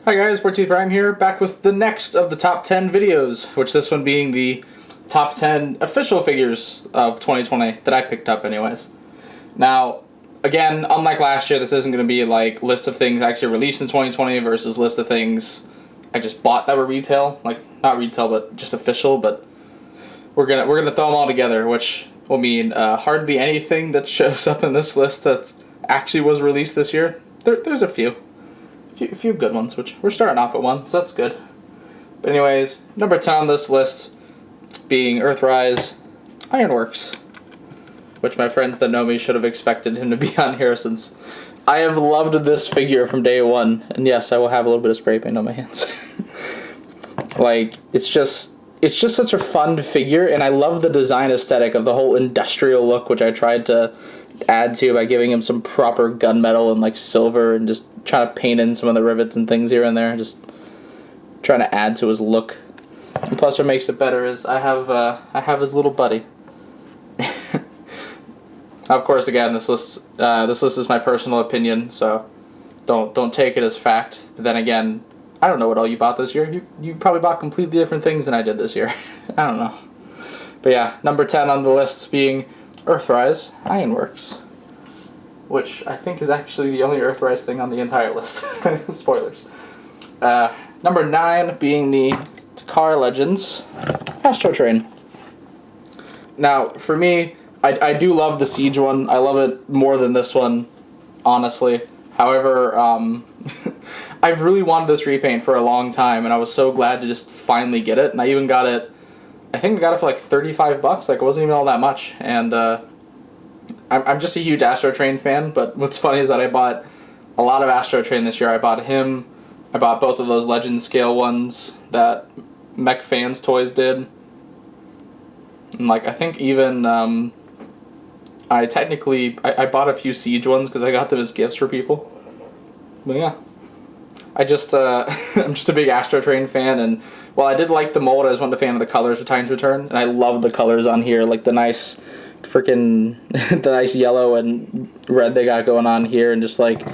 Hi guys, 14th Prime here, back with the next of the top 10 videos, which this one being the top 10 official figures of 2020 that I picked up anyways. Now, again, unlike last year, this isn't going to be like list of things actually released in 2020 versus list of things I just bought that were retail, like not retail but just official, but we're gonna throw them all together, which will mean hardly anything that shows up in this list that actually was released this year. There's a few good ones, which we're starting off at one, so that's good. But anyways, number 10 on this list being Earthrise Ironworks, which my friends that know me should have expected him to be on here, since I have loved this figure from day one. And yes, I will have a little bit of spray paint on my hands. Like, it's just such a fun figure, and I love the design aesthetic of the whole industrial look, which I tried to add to by giving him some proper gunmetal and like silver, and just trying to paint in some of the rivets and things here and there, just trying to add to his look. And plus, what makes it better is I have his little buddy. Of course, again, this list is my personal opinion, so don't take it as fact. But then again, I don't know what all you bought this year. You probably bought completely different things than I did this year. I don't know. But yeah, number 10 on the list being Earthrise Ironworks, which I think is actually the only Earthrise thing on the entire list. Spoilers. Number 9 being the Takara Legends Astro Train. Now, for me, I do love the Siege one. I love it more than this one, honestly. However, I've really wanted this repaint for a long time, and I was so glad to just finally get it. And I even got it, I think I got it for like $35. Like, it wasn't even all that much. And I'm just a huge Astro Train fan, but what's funny is that I bought a lot of Astro Train this year. I bought him. I bought both of those Legend scale ones that Mech Fans Toys did. And like, I think even I bought a few Siege ones because I got them as gifts for people. But yeah, I'm just a big Astro Train fan, and while I did like the mold, I wasn't a fan of the colors of Time's Return, and I love the colors on here, like the nice freaking the nice yellow and red they got going on here, and just like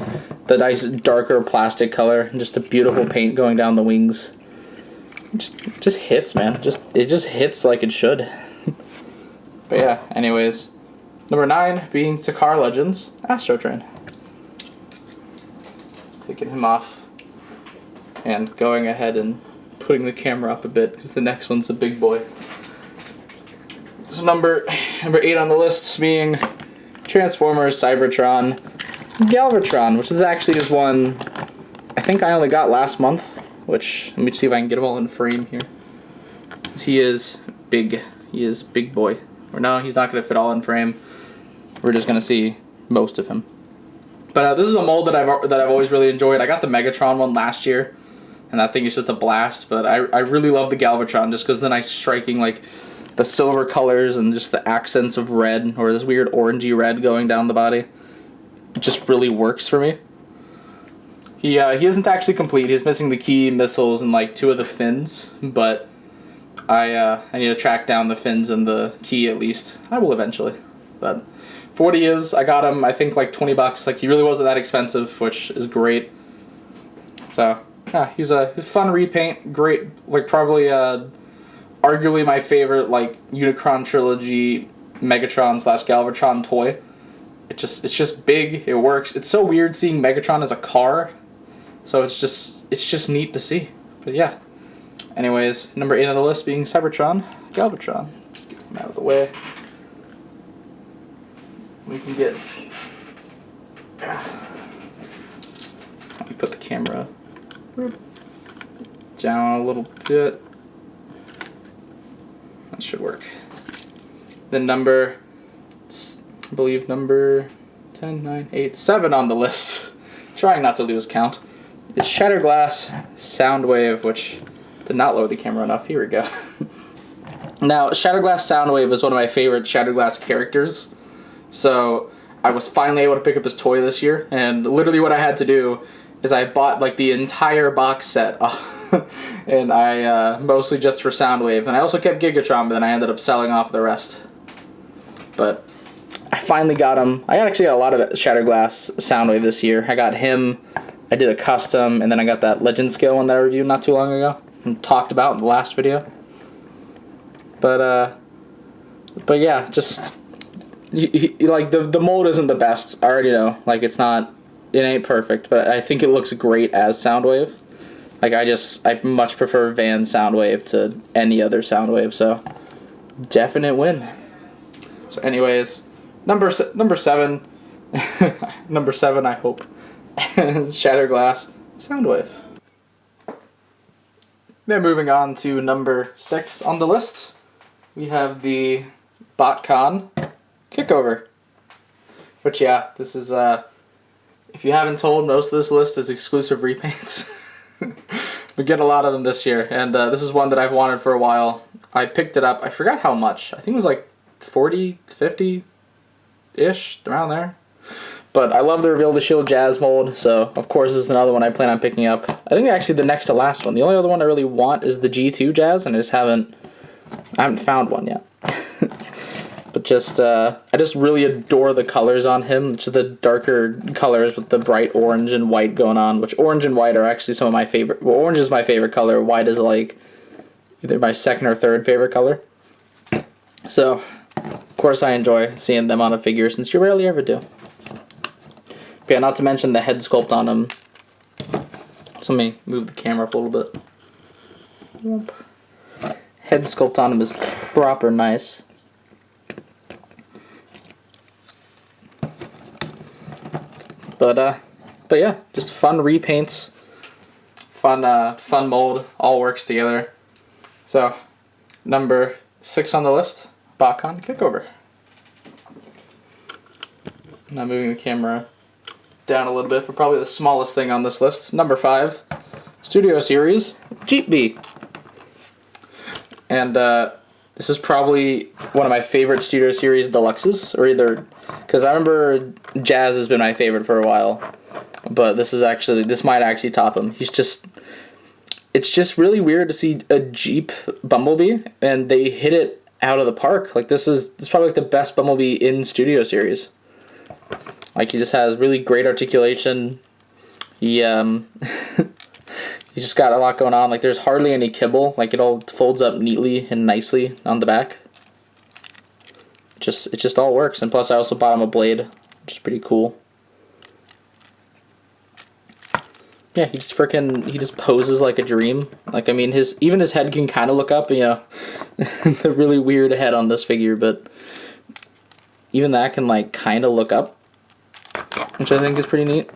the nice darker plastic color, and just a beautiful paint going down the wings. It just hits, man. It just hits like it should. But yeah, anyways, number 9 being Takara Legends Astro Train. Taking him off and going ahead and putting the camera up a bit, because the next one's a big boy. So number 8 on the list being Transformers Cybertron Galvatron, which is actually is one I think I only got last month, which, let me see if I can get him all in frame here. He is big. He is big boy. Or no, he's not going to fit all in frame. We're just going to see most of him. But this is a mold that I've always really enjoyed. I got the Megatron one last year, and that thing is just a blast. But I really love the Galvatron just because the nice striking, like the silver colors and just the accents of red, or this weird orangey red going down the body. It just really works for me. He isn't actually complete. He's missing the key, missiles, and like 2 of the fins. But I need to track down the fins and the key at least. I will eventually. But for what he is, I got him, I think, like $20. Like, he really wasn't that expensive, which is great. So, yeah, he's a fun repaint. Great, like, probably arguably my favorite, like, Unicron Trilogy Megatron / Galvatron toy. It's just big. It works. It's so weird seeing Megatron as a car. So it's just neat to see. But yeah. Anyways, number 8 on the list being Cybertron Galvatron. Let's get him out of the way. We can get. Let me put the camera down a little bit. That should work. Then I believe number 10, 9, 8, 7 on the list. Trying not to lose count. It's Shatter Soundwave, which did not load the camera enough. Here we go. Now, Shatter Soundwave is one of my favorite Shatter characters. So I was finally able to pick up his toy this year, and literally what I had to do is I bought like the entire box set, and I mostly just for Soundwave, and I also kept Gigatron, but then I ended up selling off the rest. But I finally got him. I actually got a lot of Shatterglass Soundwave this year. I got him, I did a custom, and then I got that Legend Scale one that I reviewed not too long ago and talked about in the last video. But yeah, just like the mold isn't the best. I already know, like it ain't perfect, but I think it looks great as Soundwave. Like I much prefer Van Soundwave to any other Soundwave, so definite win. So anyways, number 7, number 7 I hope, Shatter Glass Soundwave. Then moving on to number 6 on the list, we have the BotCon Kickover. Which yeah, this is if you haven't told, most of this list is exclusive repaints. We get a lot of them this year, and this is one that I've wanted for a while. I picked it up, I forgot how much. I think it was like 40, 50-ish, around there. But I love the Reveal the Shield Jazz mold, so of course this is another one I plan on picking up. I think actually the next to last one. The only other one I really want is the G2 Jazz, and I haven't found one yet. But just, I just really adore the colors on him. Just the darker colors with the bright orange and white going on, which orange and white are actually some of my favorite. Well, orange is my favorite color. White is like either my second or third favorite color. So, of course I enjoy seeing them on a figure, since you rarely ever do. But yeah, not to mention the head sculpt on him. So let me move the camera up a little bit. Yep. Head sculpt on him is proper nice. But yeah, just fun repaints, fun mold, all works together. So, number 6 on the list, BotCon Kickover. Now moving the camera down a little bit for probably the smallest thing on this list. Number 5, Studio Series, Jeep Bee. And this is probably one of my favorite Studio Series Deluxes, or either, because I remember Jazz has been my favorite for a while, but this might actually top him. It's just really weird to see a Jeep Bumblebee, and they hit it out of the park. Like this is probably like the best Bumblebee in Studio Series. Like he just has really great articulation. He just got a lot going on. Like there's hardly any kibble. Like it all folds up neatly and nicely on the back. It just all works. And plus I also bought him a blade, which is pretty cool. Yeah, he just poses like a dream. Like I mean even his head can kind of look up, you know. The really weird head on this figure, but even that can like kind of look up, which I think is pretty neat.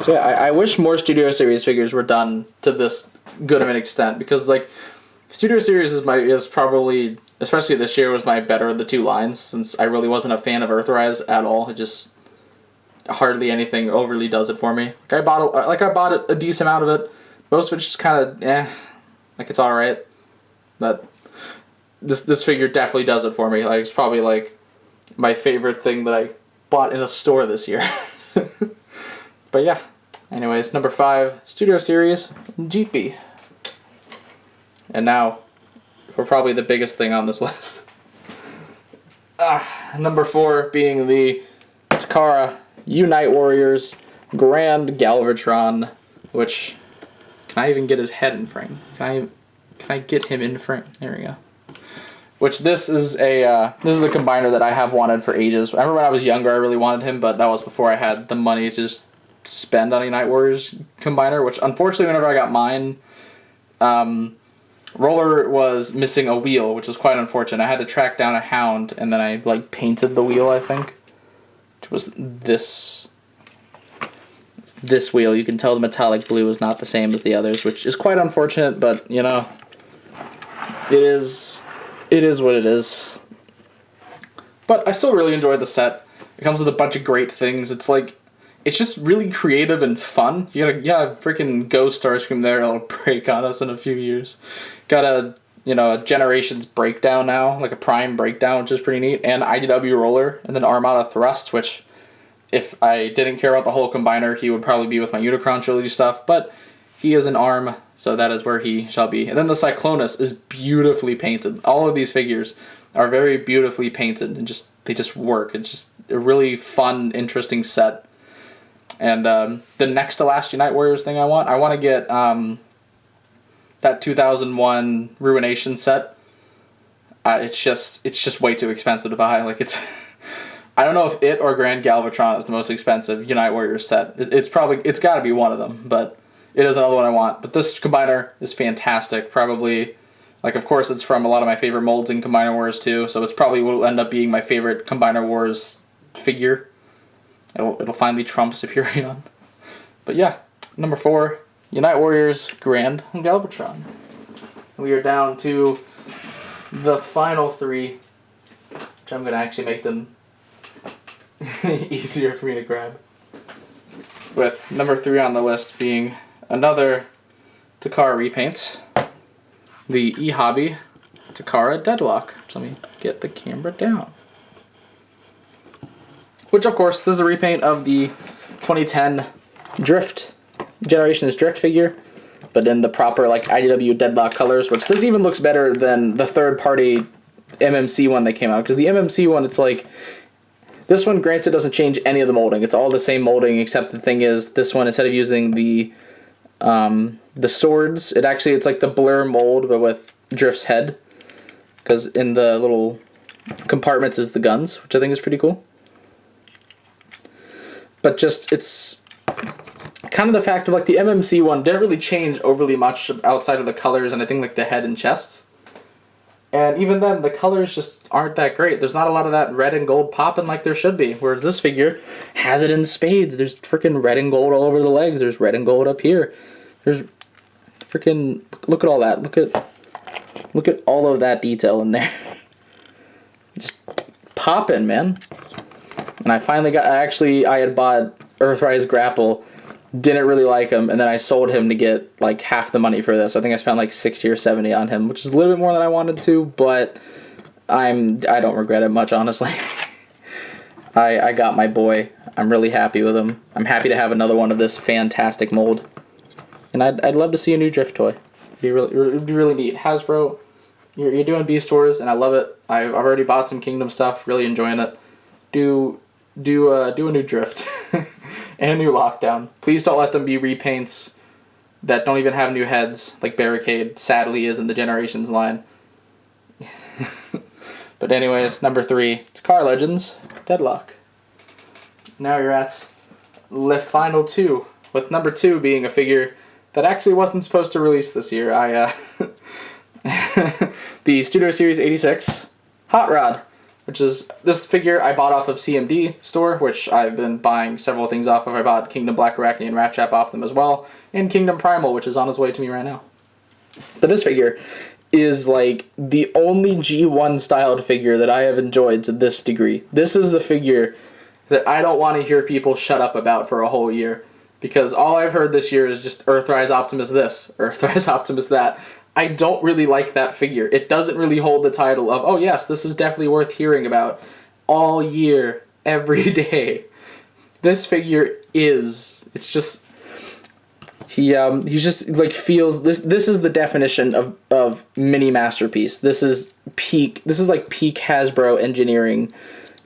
So yeah, I wish more Studio Series figures were done to this good of an extent, because like Studio Series is probably, especially this year, was my better of the two lines, since I really wasn't a fan of Earthrise at all. It just hardly anything overly does it for me. Like I bought a decent amount of it. Most of it's just kind of like it's all right. But this figure definitely does it for me. Like it's probably like my favorite thing that I bought in a store this year. But yeah, anyways, number 5, Studio Series, Jeep Bee. And now, for probably the biggest thing on this list. Number 4 being the Takara Unite Warriors Grand Galvatron, which, can I even get his head in frame? Can I get him in frame? There we go. Which this is a combiner that I have wanted for ages. I remember when I was younger, I really wanted him, but that was before I had the money to just spend on a Unite Warriors combiner, which unfortunately whenever I got mine, Roller was missing a wheel, which was quite unfortunate. I had to track down a Hound, and then I like painted the wheel, I think. Which was this wheel. You can tell the metallic blue is not the same as the others, which is quite unfortunate, but you know, it is what it is. But I still really enjoyed the set. It comes with a bunch of great things. It's just really creative and fun. You got a freaking Ghost Starscream there that'll break on us in a few years. Got a Generations breakdown now, like a Prime breakdown, which is pretty neat, and IDW Roller, and then Armada Thrust, which if I didn't care about the whole combiner, he would probably be with my Unicron Trilogy stuff, but he is an ARM, so that is where he shall be. And then the Cyclonus is beautifully painted. All of these figures are very beautifully painted, and they just work. It's just a really fun, interesting set. And the next to last Unite Warriors thing I want to get that 2001 Ruination set. It's just way too expensive to buy. Like, it's I don't know if it or Grand Galvatron is the most expensive Unite Warriors set. It's got to be one of them, but it is another one I want. But this combiner is fantastic. Probably, like, of course, it's from a lot of my favorite molds in Combiner Wars too, so it's probably what will end up being my favorite Combiner Wars figure. It'll finally trump Superion. But yeah, number 4, Unite Warriors Grand Galvatron. We are down to the final 3, which I'm going to actually make them easier for me to grab. With number 3 on the list being another Takara repaint, the eHobby Takara Deadlock. So let me get the camera down. Which, of course, this is a repaint of the 2010 Drift, Generations Drift figure, but in the proper, like, IDW Deadlock colors, which this even looks better than the third-party MMC one that came out. Because the MMC one, it's like, this one, granted, doesn't change any of the molding. It's all the same molding, except the thing is, this one, instead of using the swords, it's like the blur mold, but with Drift's head. Because in the little compartments is the guns, which I think is pretty cool. But just, it's kind of the fact of, like, the MMC one didn't really change overly much outside of the colors and I think, like, the head and chest. And even then, the colors just aren't that great. There's not a lot of that red and gold popping like there should be. Whereas this figure has it in spades. There's freaking red and gold all over the legs. There's red and gold up here. There's freaking, look at all that. Look at all of that detail in there. Just popping, man. And I finally got, I had bought Earthrise Grapple, didn't really like him, and then I sold him to get, like, half the money for this. I think I spent like 60 or 70 on him, which is a little bit more than I wanted to, but I don't regret it much, honestly. I got my boy. I'm really happy with him. I'm happy to have another one of this fantastic mold. And I'd love to see a new Drift toy. It'd be really neat. Hasbro, you're doing Beast Wars, and I love it. I've already bought some Kingdom stuff, really enjoying it. Do a new Drift and a new Lockdown. Please don't let them be repaints that don't even have new heads, like Barricade sadly is in the Generations line. But anyways, number 3, Takara Legends Deadlock. Now you're at the final 2, with number 2 being a figure that actually wasn't supposed to release this year. The Studio Series 86 Hot Rod, which is this figure I bought off of CMD store, which I've been buying several things off of. I bought Kingdom Black Arachne and Rat Trap off them as well, and Kingdom Primal, which is on his way to me right now. But this figure is like the only G1 styled figure that I have enjoyed to this degree. This is the figure that I don't want to hear people shut up about for a whole year, because all I've heard this year is just Earthrise Optimus this, Earthrise Optimus that. I don't really like that figure. It doesn't really hold the title of, oh yes, this is definitely worth hearing about all year, every day. This figure is, it's just, he just like feels, this is the definition of mini masterpiece. This is like peak Hasbro engineering.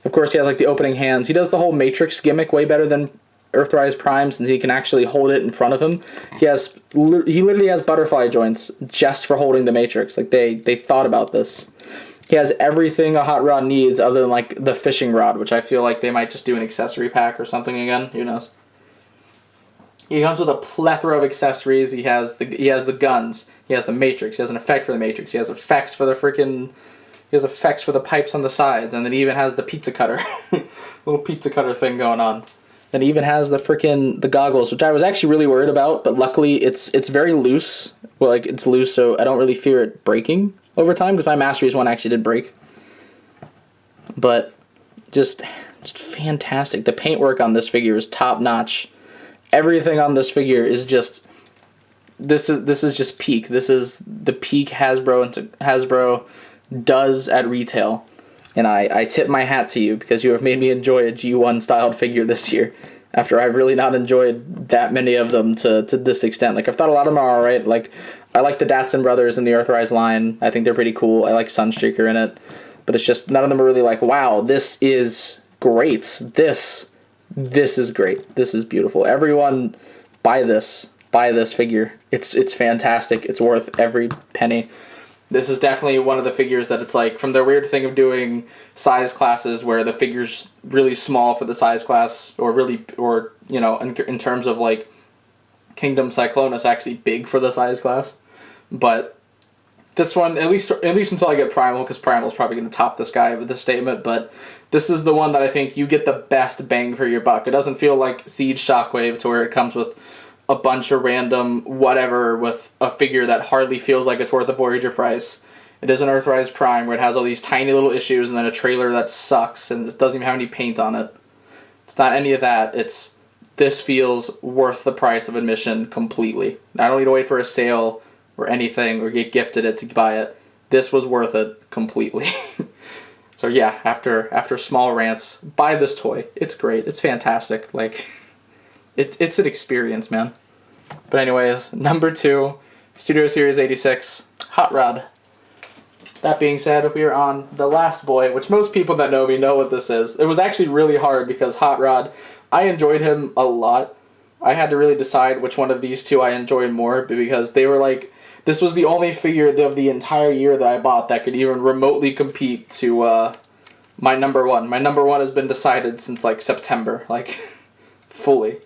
Of course, he has like the opening hands. He does the whole Matrix gimmick way better than Earthrise Prime, since he can actually hold it in front of him. He literally has butterfly joints just for holding the Matrix. Like, they thought about this. He has everything a Hot Rod needs other than, like, the fishing rod, which I feel like they might just do an accessory pack or something again. Who knows? He comes with a plethora of accessories. He has the guns. He has the Matrix. He has an effect for the Matrix. He has effects for the pipes on the sides, and then he even has the pizza cutter. Little pizza cutter thing going on. Then he even has the goggles, which I was actually really worried about, but luckily it's very loose. Well, like, it's loose, so I don't really fear it breaking over time, because my Masterpiece one actually did break. But just fantastic. The paintwork on this figure is top notch. Everything on this figure is just, this is just peak. This is the peak Hasbro does at retail. And I tip my hat to you, because you have made me enjoy a G1 styled figure this year, after I've really not enjoyed that many of them to this extent. Like, I've thought a lot of them are alright. Like, I like the Datsun brothers in the Earthrise line. I think they're pretty cool. I like Sunstreaker in it. But it's just, none of them are really like, wow, this is great. This This is great. This is beautiful. Everyone, buy this. Buy this figure. It's fantastic. It's worth every penny. This is definitely one of the figures that it's like, from the weird thing of doing size classes where the figure's really small for the size class, or you know, in terms of like Kingdom Cyclonus, actually big for the size class. But this one, at least until I get Primal, because Primal's probably going to top this guy with this statement, but this is the one that I think you get the best bang for your buck. It doesn't feel like Siege Shockwave, to where it comes with a bunch of random whatever with a figure that hardly feels like it's worth a Voyager price. It is an Earthrise Prime where it has all these tiny little issues and then a trailer that sucks and it doesn't even have any paint on it. It's not any of that. This feels worth the price of admission completely. I don't need to wait for a sale or anything or get gifted it to buy it. This was worth it completely. So yeah, after small rants, buy this toy. It's great. It's fantastic. Like, it's an experience, man. But anyways, number 2, Studio Series 86, Hot Rod. That being said, we are on the last boy, which most people that know me know what this is. It was actually really hard because Hot Rod, I enjoyed him a lot. I had to really decide which one of these two I enjoyed more, because they were like, this was the only figure of the entire year that I bought that could even remotely compete to my number 1. My number 1 has been decided since like September, like fully.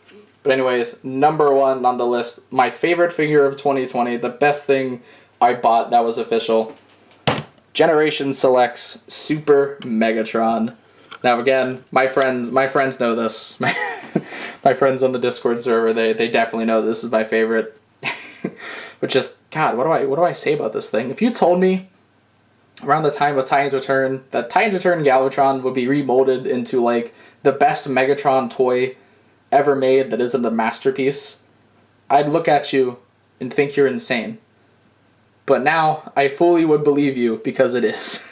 But anyways, number 1 on the list, my favorite figure of 2020, the best thing I bought that was official, Generation Selects Super Megatron. Now again, my friends know this. My friends on the Discord server, they definitely know this is my favorite. But just, God, what do I say about this thing? If you told me around the time of Titans Return that Titans Return Galvatron would be remolded into like the best Megatron toy ever made that isn't a masterpiece, I'd look at you and think you're insane. But now I fully would believe you, because it is.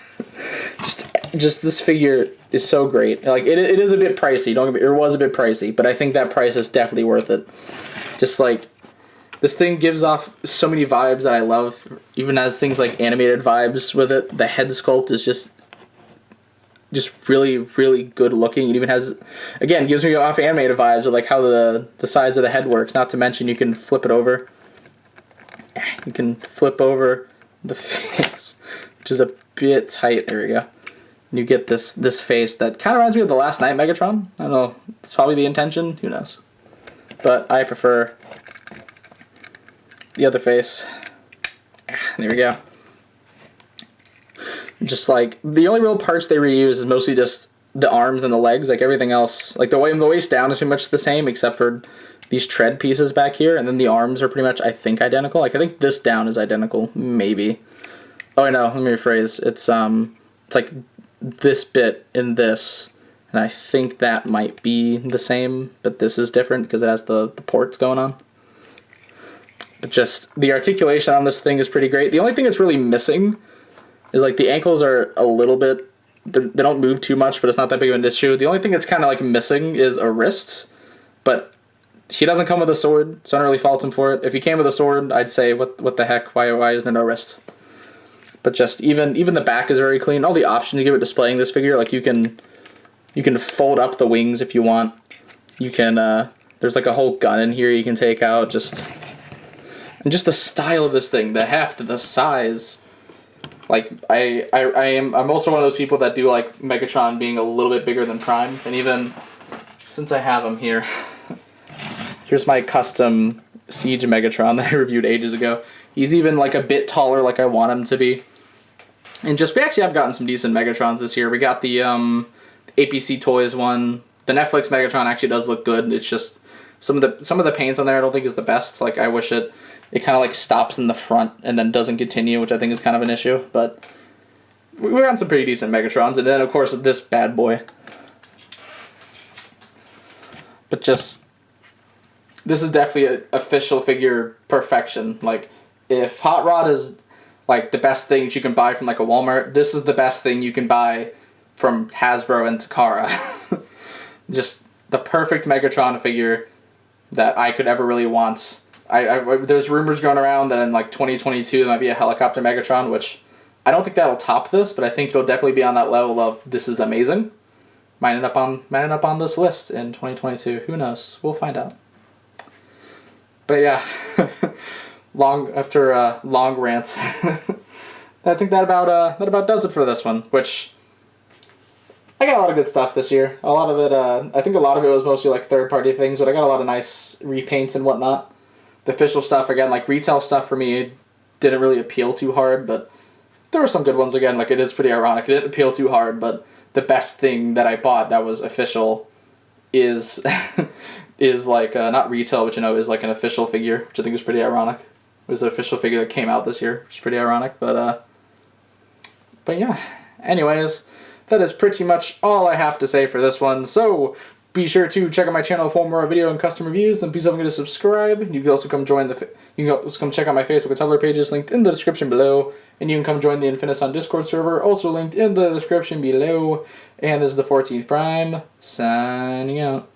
just this figure is so great. Like, it is a bit pricey. It was a bit pricey, but I think that price is definitely worth it. Just like, this thing gives off so many vibes that I love, even has things like animated vibes with it. The head sculpt is just really, really good looking. It even has, again, gives me off animated vibes with like how the size of the head works. Not to mention you can flip it over. You can flip over the face, which is a bit tight. There we go. And you get this face that kind of reminds me of the Last Night Megatron. I don't know. It's probably the intention. Who knows? But I prefer the other face. There we go. Just like, the only real parts they reuse is mostly just the arms and the legs. Like, everything else, like the waist down is pretty much the same, except for these tread pieces back here, and then the arms are pretty much, I think, identical. Like, I think this down is identical, maybe. Oh, no, let me rephrase. It's like this bit in this, and I think that might be the same, but this is different because it has the ports going on. But just the articulation on this thing is pretty great. The only thing that's really missing is like the ankles are a little bit, they don't move too much, but it's not that big of an issue. The only thing that's kind of like missing is a wrist, but he doesn't come with a sword, so I don't really fault him for it. If he came with a sword, I'd say, what the heck, why is there no wrist? But just even the back is very clean. All the options you give it displaying this figure, like you can fold up the wings if you want. You can there's like a whole gun in here you can take out. And just the style of this thing, the heft, the size. Like I'm also one of those people that do like Megatron being a little bit bigger than Prime, and even since I have him here, here's my custom Siege Megatron that I reviewed ages ago. He's even like a bit taller, like I want him to be. And we actually have gotten some decent Megatrons this year. We got the APC Toys one. The Netflix Megatron actually does look good. It's just some of the paints on there I don't think is the best. Like, I wish it kind of like stops in the front and then doesn't continue, which I think is kind of an issue. But we got some pretty decent Megatrons, and then of course this bad boy. But just, this is definitely an official figure perfection. Like, if Hot Rod is like the best thing you can buy from like a Walmart, this is the best thing you can buy from Hasbro and Takara. Just the perfect Megatron figure that I could ever really want. There's rumors going around that in like 2022 there might be a helicopter Megatron, which I don't think that'll top this, but I think it'll definitely be on that level of this is amazing. might end up on this list in 2022. Who knows? We'll find out. But yeah, long rant. I think that about does it for this one. Which I got a lot of good stuff this year. A lot of it, I think a lot of it was mostly like third-party things, but I got a lot of nice repaints and whatnot. The official stuff, again, like retail stuff for me, didn't really appeal too hard, but there were some good ones. Again, like it is pretty ironic. It didn't appeal too hard, but the best thing that I bought that was official is is like not retail, but is like an official figure, which I think is pretty ironic. It was the official figure that came out this year, which is pretty ironic. But yeah. Anyways, that is pretty much all I have to say for this one. So be sure to check out my channel for more video and custom reviews, and please don't forget to subscribe. You can also come join you can also come check out my Facebook and Tumblr pages linked in the description below, and you can come join the Infinisun Discord server, also linked in the description below. And this is the 14th Prime, signing out.